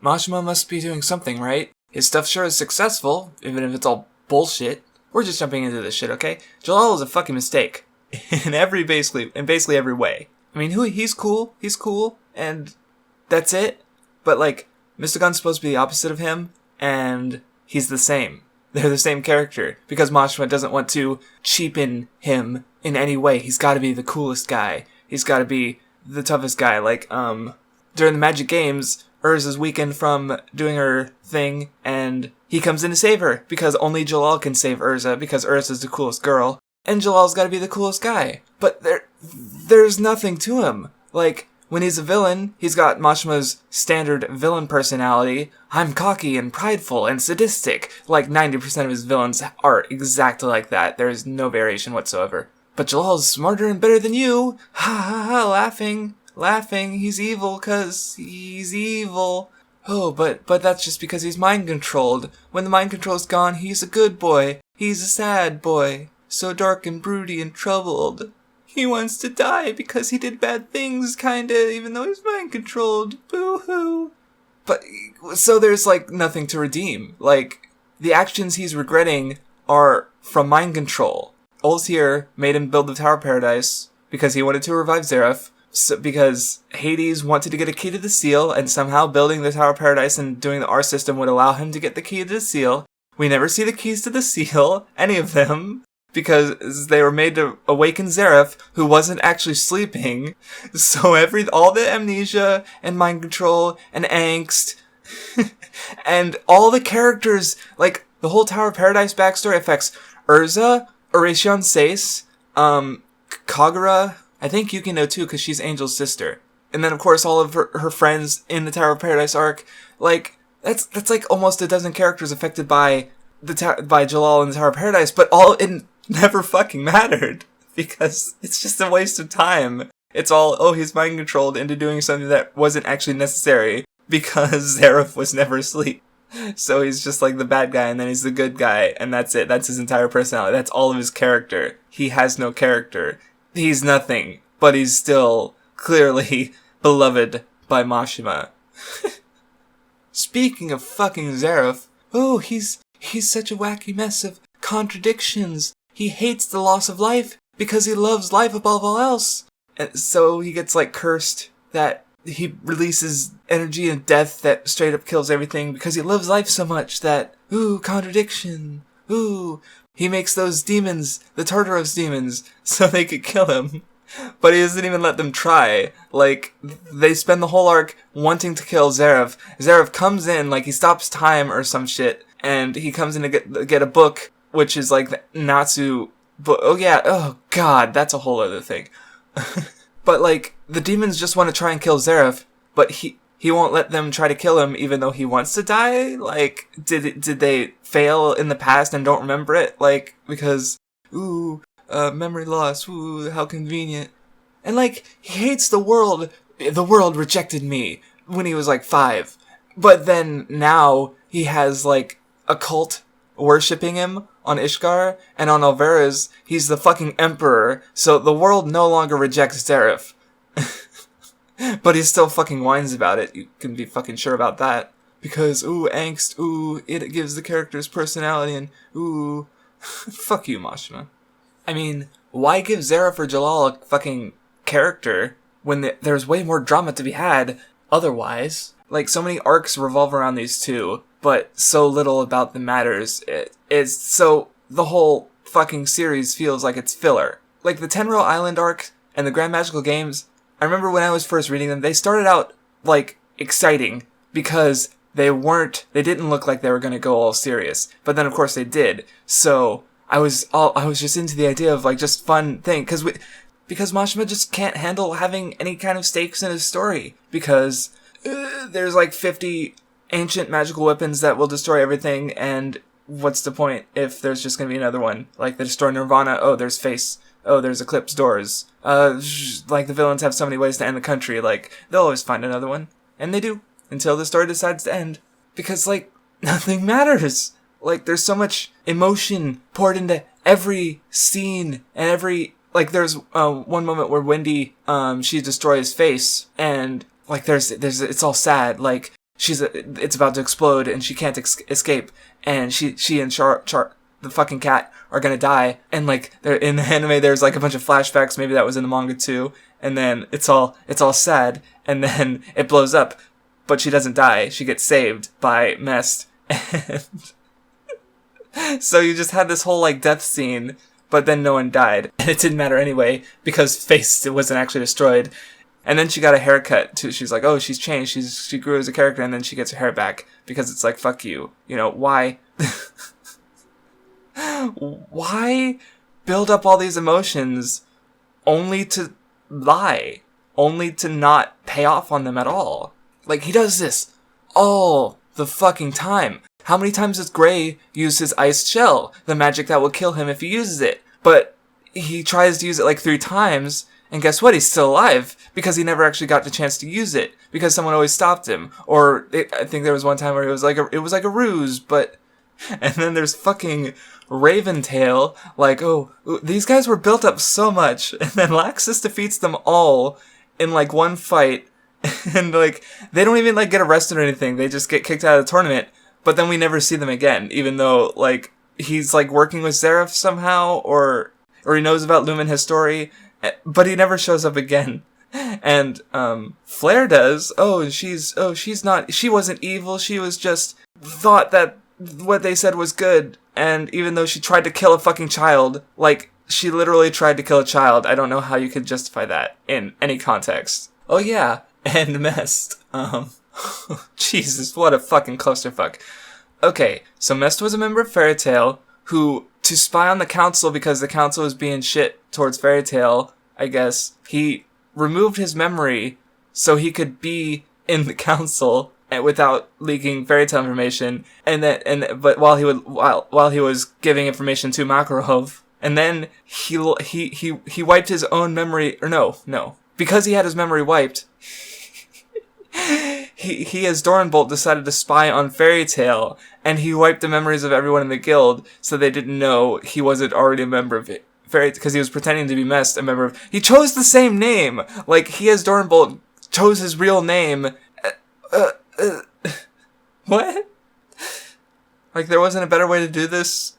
Mashima must be doing something, right? His stuff sure is successful, even if it's all bullshit. We're just jumping into this shit, okay? Jalal is a fucking mistake. In basically every way. I mean, he's cool, and that's it. But, like, Mr. Gun's supposed to be the opposite of him, and he's the same. They're the same character, because Mashima doesn't want to cheapen him in any way. He's gotta be the coolest guy. He's gotta be the toughest guy. Like, during the Magic Games, Urza's weakened from doing her thing, and he comes in to save her, because only Jalal can save Urza, because Urza's the coolest girl, and Jalal's gotta be the coolest guy. But there's nothing to him. Like, when he's a villain, he's got Mashima's standard villain personality. I'm cocky and prideful and sadistic. Like 90% of his villains are exactly like that. There's no variation whatsoever. But Jalal's smarter and better than you. Ha ha ha, laughing. He's evil 'cause he's evil. Oh, but that's just because he's mind controlled. When the mind control's gone, he's a good boy. He's a sad boy. So dark and broody and troubled. He wants to die because he did bad things, kinda, even though he's mind controlled. Boo-hoo. But, so there's, like, nothing to redeem. Like, the actions he's regretting are from mind control. Ulzir made him build the Tower of Paradise because he wanted to revive Zeref, because Hades wanted to get a key to the seal, and somehow building the Tower of Paradise and doing the R system would allow him to get the key to the seal. We never see the keys to the seal, any of them, because they were made to awaken Zeref, who wasn't actually sleeping. So all the amnesia and mind control and angst and all the characters, like the whole Tower of Paradise backstory affects Urza, Oration Seis, Kagura, I think Yukino too, because she's Angel's sister. And then of course all of her friends in the Tower of Paradise arc. Like, that's like almost a dozen characters affected by by Jalal in the Tower of Paradise, but it never fucking mattered, because it's just a waste of time. It's all, he's mind controlled into doing something that wasn't actually necessary, because Zeref was never asleep. So he's just like the bad guy, and then he's the good guy, and that's it. That's his entire personality. That's all of his character. He has no character. He's nothing, but he's still clearly beloved by Mashima. Speaking of fucking Zeref, he's such a wacky mess of contradictions. He hates the loss of life because he loves life above all else. And so he gets, like, cursed that he releases energy and death that straight up kills everything because he loves life so much that, contradiction. He makes those demons, the Tartaros demons, so they could kill him. But he doesn't even let them try. Like, they spend the whole arc wanting to kill Zeref. Zeref comes in, like, he stops time or some shit, and he comes in to get a book, which is like the Natsu book. Oh god, that's a whole other thing. But, like, the demons just want to try and kill Zeref, but he won't let them try to kill him even though he wants to die? Like, did they fail in the past and don't remember it? Like, because, memory loss, how convenient. And, like, he hates the world. The world rejected me when he was, like, 5. But then now he has, like, a cult worshipping him on Ishgar, and on Alvarez, he's the fucking emperor, so the world no longer rejects Zeref. But he still fucking whines about it, you can be fucking sure about that. Because, angst, it gives the character's personality, and, fuck you, Mashima. I mean, why give Zeref or Jalal a fucking character when there's way more drama to be had otherwise? Like, so many arcs revolve around these two, but so little about them matters. So the whole fucking series feels like it's filler. Like, the Tenro Island arc and the Grand Magical Games, I remember when I was first reading them, they started out, like, exciting, because they didn't look like they were gonna go all serious. But then, of course, they did. So I was just into the idea of, like, just fun thing, because Mashima just can't handle having any kind of stakes in his story, because there's like 50 ancient magical weapons that will destroy everything, and what's the point if there's just gonna be another one? Like, they destroy Nirvana, there's Face, there's Eclipse Doors. Like, the villains have so many ways to end the country, like, they'll always find another one. And they do, until the story decides to end. Because, like, nothing matters. Like, there's so much emotion poured into every scene, and like, there's one moment where Wendy, she destroys Face, and, like, it's all sad. Like, it's about to explode and she can't escape, and she and the fucking cat are gonna die, and like in the anime there's like a bunch of flashbacks, maybe that was in the manga too, and then it's all sad, and then it blows up, but she doesn't die, she gets saved by Mest, and so you just had this whole like death scene, but then no one died, and it didn't matter anyway because Face wasn't actually destroyed. And then she got a haircut too. She's like, oh, she's changed. She grew as a character, and then she gets her hair back because it's like, fuck you. You know, why? Why build up all these emotions only to lie? Only to not pay off on them at all? Like, he does this all the fucking time. How many times does Gray use his iced shell? The magic that will kill him if he uses it. But he tries to use it like 3 times, and guess what? He's still alive because he never actually got the chance to use it because someone always stopped him. Or I think there was one time where it was like a ruse, but... And then there's fucking Raventail, like, oh, these guys were built up so much, and then Laxus defeats them all in like one fight, and like, they don't even like get arrested or anything, they just get kicked out of the tournament, but then we never see them again, even though like, he's like working with Zeref somehow, or he knows about Lumen History, but he never shows up again. And Flare does. She wasn't evil, she was just thought that what they said was good, and even though she tried to kill a fucking child, like, she literally tried to kill a child, I don't know how you could justify that in any context. Oh yeah, and Mest, Jesus, what a fucking clusterfuck. Okay, so Mest was a member of Fairy Tail, who, to spy on the council because the council was being shit towards Fairy Tail, I guess, he removed his memory so he could be in the council without leaking Fairy Tail information, but while he was giving information to Makarov, and then he wiped his own memory, or no, because he had his memory wiped, he as Doranbolt decided to spy on Fairy Tail, and he wiped the memories of everyone in the guild so they didn't know he wasn't already a member of it. Because he was pretending to be Mest, a member of... He chose the same name! Like, he as Doranbolt chose his real name. What? Like, there wasn't a better way to do this?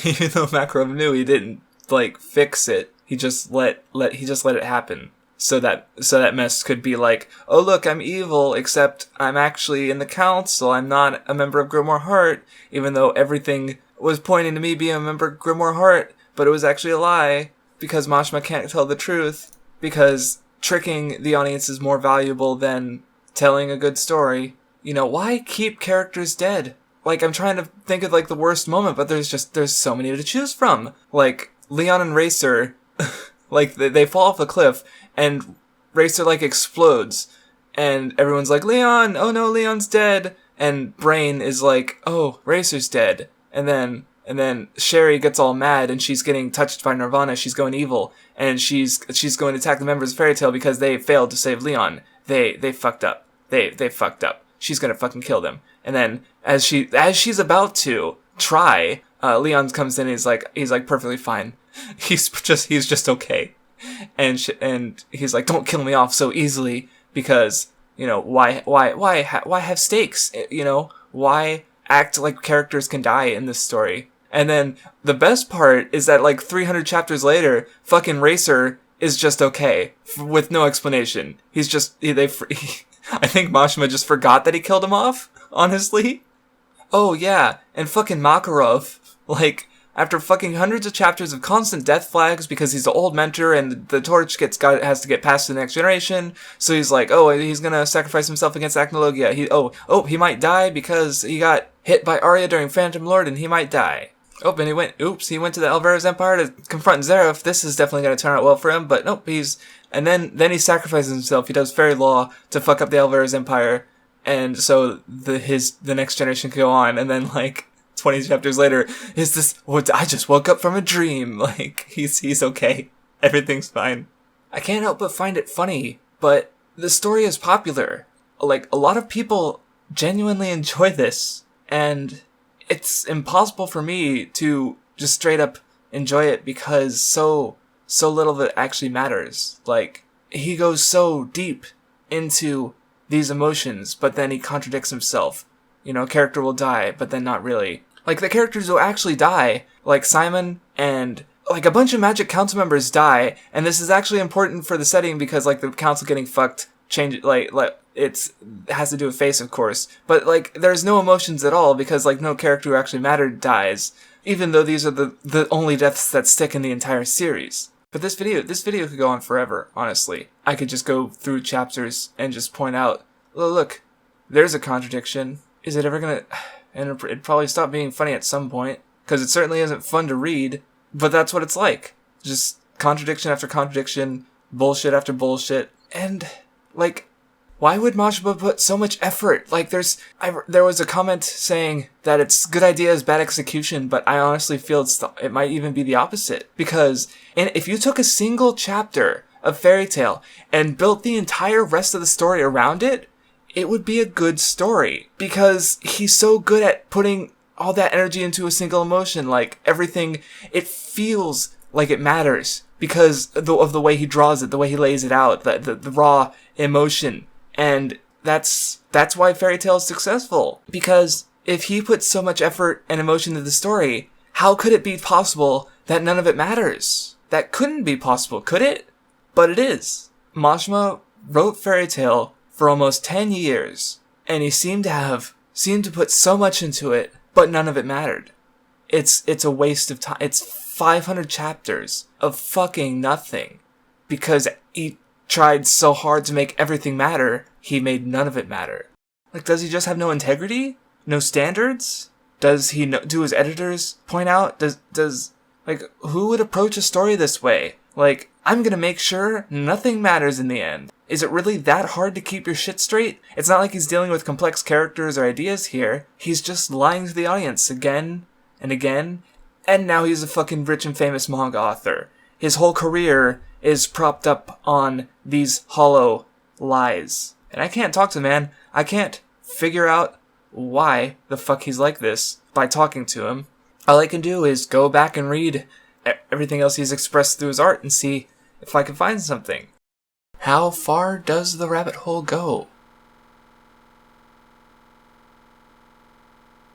Even though Makarov knew, he didn't, like, fix it. He just let it happen. So that Mest could be like, oh look, I'm evil, except I'm actually in the council, I'm not a member of Grimoire Heart, even though everything was pointing to me being a member of Grimoire Heart, but it was actually a lie, because Mashima can't tell the truth, because tricking the audience is more valuable than telling a good story. You know, why keep characters dead? Like, I'm trying to think of, like, the worst moment, but there's so many to choose from. Like, Leon and Racer, like, they fall off the cliff, and Racer, like, explodes, and everyone's like, Leon! Oh no, Leon's dead! And Brain is like, oh, Racer's dead. And then Sherry gets all mad, and she's getting touched by Nirvana, she's going evil, and she's going to attack the members of Fairy Tail because they failed to save Leon. They fucked up. They fucked up. She's gonna fucking kill them. And then, as she's about to try, Leon comes in and he's like perfectly fine. He's just okay. And he's like, don't kill me off so easily, because, you know, why have stakes? You know, why act like characters can die in this story? And then the best part is that, like, 300 chapters later, fucking Racer is just okay with no explanation. He's just I think Mashima just forgot that he killed him off, honestly. Oh yeah, and fucking Makarov, like, after fucking hundreds of chapters of constant death flags because he's the old mentor and the torch has to get passed to the next generation, so he's like, oh, he's gonna sacrifice himself against Acnologia. He might die because he got hit by Arya during Phantom Lord and he might die. Oh, and he went to the Alvara's Empire to confront Zeref. This is definitely gonna turn out well for him, but nope, and then he sacrifices himself. He does fairy law to fuck up the Alvara's Empire, and so the next generation can go on, and then, like, 20 chapters later, I just woke up from a dream. Like, he's okay. Everything's fine. I can't help but find it funny, but the story is popular. Like, a lot of people genuinely enjoy this, and it's impossible for me to just straight up enjoy it because so little of it actually matters. Like, he goes so deep into these emotions, but then he contradicts himself. You know, a character will die, but then not really. Like, the characters will actually die, like Simon and, like, a bunch of Magic Council members die, and this is actually important for the setting because, like, the council getting fucked it has to do with face, of course, but, like, there's no emotions at all because, like, no character who actually mattered dies, even though these are the only deaths that stick in the entire series. But this video could go on forever, honestly. I could just go through chapters and just point out, oh, look, there's a contradiction. Is it ever gonna... And it'd probably stop being funny at some point, because it certainly isn't fun to read, but that's what it's like. Just contradiction after contradiction, bullshit after bullshit, and, like, why would Mashima put so much effort? Like, there was a comment saying that it's good ideas, bad execution, but I honestly feel it might even be the opposite. Because if you took a single chapter of Fairy Tail and built the entire rest of the story around it, it would be a good story. Because he's so good at putting all that energy into a single emotion. Like, everything, it feels like it matters. Because of the way he draws it, the way he lays it out, the raw emotion. And that's why Fairy Tail is successful. Because if he puts so much effort and emotion into the story, how could it be possible that none of it matters? That couldn't be possible, could it? But it is. Mashima wrote Fairy Tail for almost 10 years, and he seemed to put so much into it, but none of it mattered. It's a waste of time. It's 500 chapters of fucking nothing. Because he tried so hard to make everything matter, he made none of it matter. Like, does he just have no integrity? No standards? Does he do his editors point out? Like, who would approach a story this way? Like, I'm gonna make sure nothing matters in the end. Is it really that hard to keep your shit straight? It's not like he's dealing with complex characters or ideas here. He's just lying to the audience again and again. And now he's a fucking rich and famous manga author. His whole career is propped up on these hollow lies. And I can't talk to the man. I can't figure out why the fuck he's like this by talking to him. All I can do is go back and read everything else he's expressed through his art and see if I can find something. How far does the rabbit hole go?